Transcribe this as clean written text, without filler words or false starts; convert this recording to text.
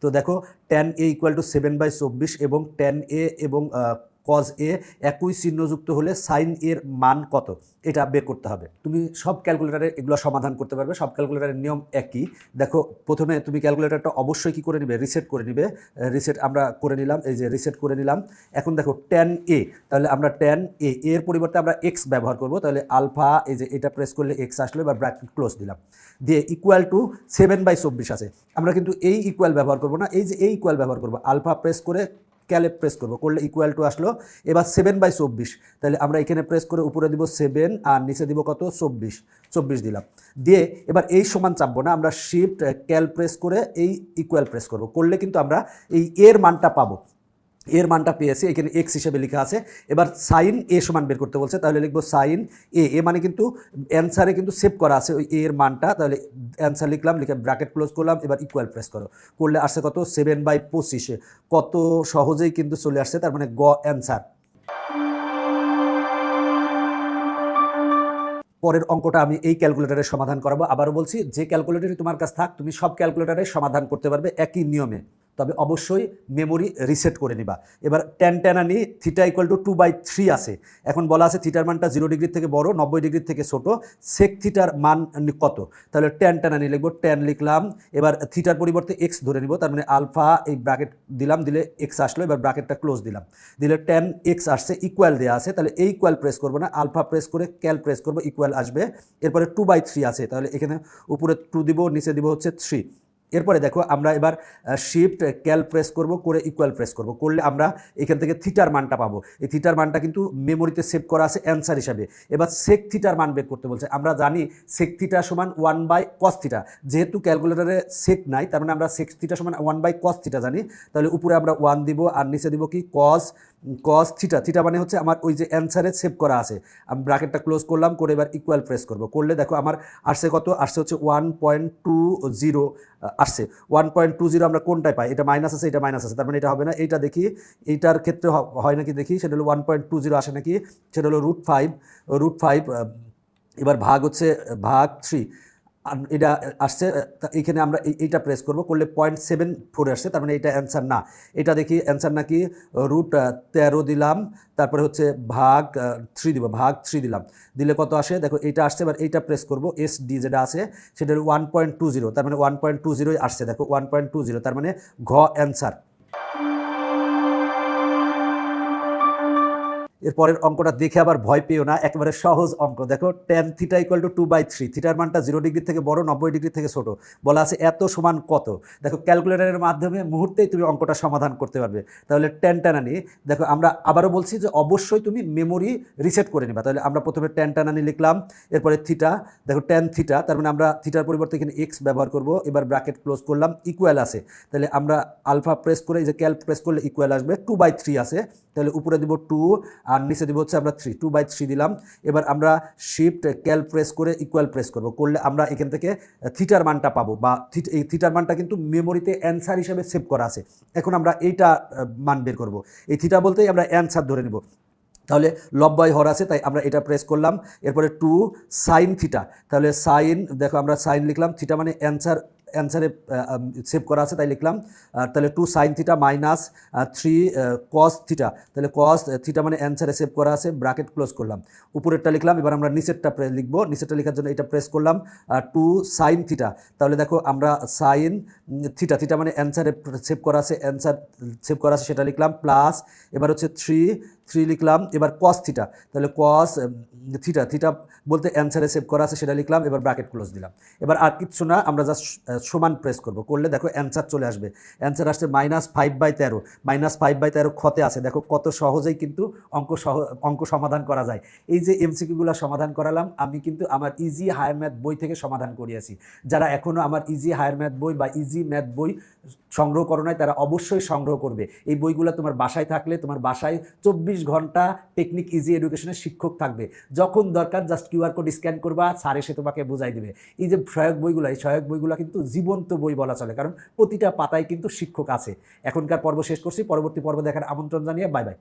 তো দেখো tan a = 7/24 এবং tan a এবং cos a একই চিহ্নযুক্ত হলে sin এর মান কত এটা বের করতে হবে। তুমি সব ক্যালকুলেটরে এগুলো সমাধান করতে পারবে, সব ক্যালকুলেটরের নিয়ম একই। দেখো প্রথমে তুমি ক্যালকুলেটরটা অবশ্যই কি করে নিবে, রিসেট করে নিবে। রিসেট আমরা করে নিলাম, এই যে রিসেট করে নিলাম। এখন দেখো tan a, তাহলে আমরা tan a এর পরিবর্তে আমরা x ব্যবহার করব, তাহলে আলফা, এই যে এটা প্রেস করলে x আসলো, এবার ব্র্যাকেট ক্লোজ দিলাম, দিয়ে ইকুয়াল টু 7/24 আছে। আমরা কিন্তু এই ইকুয়াল ব্যবহার করব না, এই যে এই ইকুয়াল ব্যবহার করব, আলফা প্রেস করে ক্যালে প্রেস করবো, করলে ইকুয়াল টু আসলো। এবার 7/24, তাহলে আমরা এখানে প্রেস করে উপরে দিব 7 আর নিচে দিব কত 24 দিলাম, দিয়ে এবার এই সমান চাপবো না, আমরা শিফট ক্যাল প্রেস করে এই ইকুয়াল প্রেস করব, করলে কিন্তু আমরা এই এর মানটা পাবো। এর মানটা পেয়েছি, এখানে এক্স হিসেবে লেখা আছে। এবার সাইন এ সমান বের করতে বলছে, তাহলে লিখবো সাইন এ, এ মানে কিন্তু অ্যান্সারে কিন্তু সেভ করা আছে ওই এর মানটা, তাহলে অ্যান্সার লিখলাম, লিখে ব্র্যাকেট ক্লোজ করলাম, এবার ইকুয়াল প্রেস করলে আসছে কত 7/25। কত সহজেই কিন্তু চলে আসছে, তার মানে গ অ্যান্সার। পরের অঙ্কটা আমি এই ক্যালকুলেটরের সমাধান করাবো। আবারও বলছি, যে ক্যালকুলেটরই তোমার কাছে থাক তুমি সব ক্যালকুলেটরের সমাধান করতে পারবে একই নিয়মে, তবে অবশ্যই মেমোরি রিসেট করে নিবা। এবার tan আনি, থিটা = 2/3 আছে। এখন বলা আছে থিটার মানটা 0 ডিগ্রি থেকে বড়, 90 ডিগ্রি থেকে ছোট, সেক থিটার মান কত, তাহলে tan আনি লিখবো, tan লিখলাম। এবার থিটার পরিবর্তে x ধরে নিব, তার মানে আলফা, এই ব্র্যাকেট দিলাম, দিলে x আসলো, এবার ব্র্যাকেটটা ক্লোজ দিলাম, দিলে tan x আসছে, ইকুয়াল দেওয়া আছে, তাহলে এই ইকুয়াল প্রেস করবো না, আলফা প্রেস করে ক্যাল প্রেস করবো, ইকুয়াল আসবে। এরপরে 2/3 আছে, তাহলে এখানে উপরে 2 দিব, নিচে দিব হচ্ছে 3। এরপরে দেখো আমরা এবার শিফট ক্যাল প্রেস করব, করে ইকুয়াল প্রেস করব, করলে আমরা এখান থেকে থিটার মানটা পাবো। এই থিটার মানটা কিন্তু মেমোরিতে সেভ করা আছে অ্যান্সার হিসাবে। এবার সেক থিটার মান বের করতে বলছে। আমরা জানি সেক থিটা সমান 1/cos থিটা, যেহেতু ক্যালকুলেটরে সেক নাই, তার মানে আমরা সেক থিটা সমান 1/cos থিটা জানি, তাহলে উপরে আমরা 1 দিব আর নিচে দিব কি cos থিটা। থিটা মানে হচ্ছে আমার ওই যে অ্যান্সারে সেভ করা আছে। আমি ব্র্যাকেটটা ক্লোজ করলাম, করে এবার ইকুয়াল প্রেস করব, করলে দেখো আমার আসছে কত, আসছে হচ্ছে 1.20 আসছে। 1.20 আমরা কোনটায় পাই, এটা মাইনাস আছে, এটা মাইনাস আছে, তার মানে এটা হবে না। এইটা দেখি, এইটার ক্ষেত্রে হয় নাকি দেখি, সেটা হলো 1.20 আসে নাকি, সেটা হলো √5। এবার ভাগ হচ্ছে ভাগ 3, এটা আসছে। এইখানে আমরা এইটা প্রেস করব, করলে 0.74 আসছে, তার মানে এটা অ্যান্সার না। এটা দেখি অ্যান্সার নাকি, √13 দিলাম, তারপরে হচ্ছে ভাগ 3 দিব, ভাগ 3 দিলাম, দিলে কত আসে দেখো, এইটা আসছে। এবার এইটা প্রেস করব, SD যেটা আছে সেটা 1.20, তার মানে 1.20 আসছে, দেখো 1.20, তার মানে ঘ অ্যান্সার। এরপরের অঙ্কটা দেখে আবার ভয় পেও না, একেবারে সহজ অঙ্ক। দেখো tan θ = 2/3, থিটার মানটা 0 ডিগ্রি থেকে বড়, 90 ডিগ্রি থেকে ছোট, বলা আছে এত সমান কত। দেখো ক্যালকুলেটরের মাধ্যমে মুহূর্তেই তুমি অঙ্কটা সমাধান করতে পারবে। তাহলে tan আনি, দেখো আমরা আবারও বলছি যে অবশ্যই তুমি মেমোরি রিসেট করে নিবা। তাহলে আমরা প্রথমে tan আনি লিখলাম, এরপরে থিটা, দেখো tan θ, তার মানে আমরা থিটার পরিবর্তে এখানে x ব্যবহার করব, এবার ব্র্যাকেট ক্লোজ করলাম, ইকুয়াল আছে, তাহলে আমরা আলফা প্রেস করে এই যে ক্যাল প্রেস করলে ইকুয়াল আসবে, 2/3 আছে, তাহলে উপরে দিব 2 আর নিচে দিব হচ্ছে আমরা 3, 2/3 দিলাম। এবার আমরা শিফট ক্যাল প্রেস করে ইকুয়াল প্রেস করব, করলে আমরা এখান থেকে থিটার মানটা পাবো, বা এই থিটার মানটা কিন্তু মেমোরিতে অ্যান্সার হিসেবে সেভ করা আছে। এখন আমরা এইটা মান বের করব, এই থিটা বলতেই আমরা অ্যান্সার ধরে নেব। তাহলে লব্বাই হর আছে, তাই আমরা এটা প্রেস করলাম। এরপরে 2 sin θ, তাহলে সাইন, দেখো আমরা সাইন লিখলাম, থিটা মানে অ্যান্সারে সেভ করা আছে তাই লিখলাম। তাহলে 2 sin θ মাইনাস 3 cos θ, তাহলে cos θ মানে অ্যান্সারে সেভ করা আছে, ব্র্যাকেট ক্লোজ করলাম, উপরেরটা লিখলাম। এবার আমরা নিচেরটা লিখবো, নিচেরটা লেখার জন্য এটা প্রেস করলাম, 2 sin θ, তাহলে দেখো আমরা সাইন θ মানে অ্যান্সারে সেভ করা আছে, অ্যান্সার সেভ করা আছে সেটা লিখলাম, প্লাস এবার হচ্ছে 3 লিখলাম। এবার cos θ, তাহলে cos θ বলতে অ্যান্সারে সেভ করা আছে সেটা লিখলাম, এবার ব্র্যাকেট ক্লোজ দিলাম। এবার আর কিচ্ছু না, আমরা জাস্ট সমান প্রেস করব, করলে দেখো অ্যান্সার চলে আসবে। অ্যান্সার আসছে -5/13, -5/13 ক্ষতে আছে। দেখো কত সহজেই কিন্তু অঙ্ক সমাধান করা যায়। এই যে MCQগুলো সমাধান করালাম আমি কিন্তু আমার ইজি হায়ার ম্যাথ বই থেকে সমাধান করিয়েছি। যারা এখনও আমার ইজি হায়ার ম্যাথ বই বা ইজি ম্যাথ বই সংগ্রহ করো নাই তারা অবশ্যই সংগ্রহ করবে। এই বইগুলো তোমার বাসায় থাকলে তোমার বাসায় 24 ঘন্টা টেকনিক ইজি এডুকেশনের শিক্ষক থাকবে। যখন দরকার জাস্ট QR কোড স্ক্যান করবা, স্যার এসে তোমাকে বোঝাই দেবে। এই যে সহায়ক বইগুলো, এই সহায়ক বইগুলো কিন্তু জীবন্ত বই বলা চলে, কারণ প্রতিটা পাতায় কিন্তু শিক্ষক আছে। এখনকার পর্ব শেষ করছি, পরবর্তী পর্ব দেখার আমন্ত্রণ জানিয়ে বাই বাই।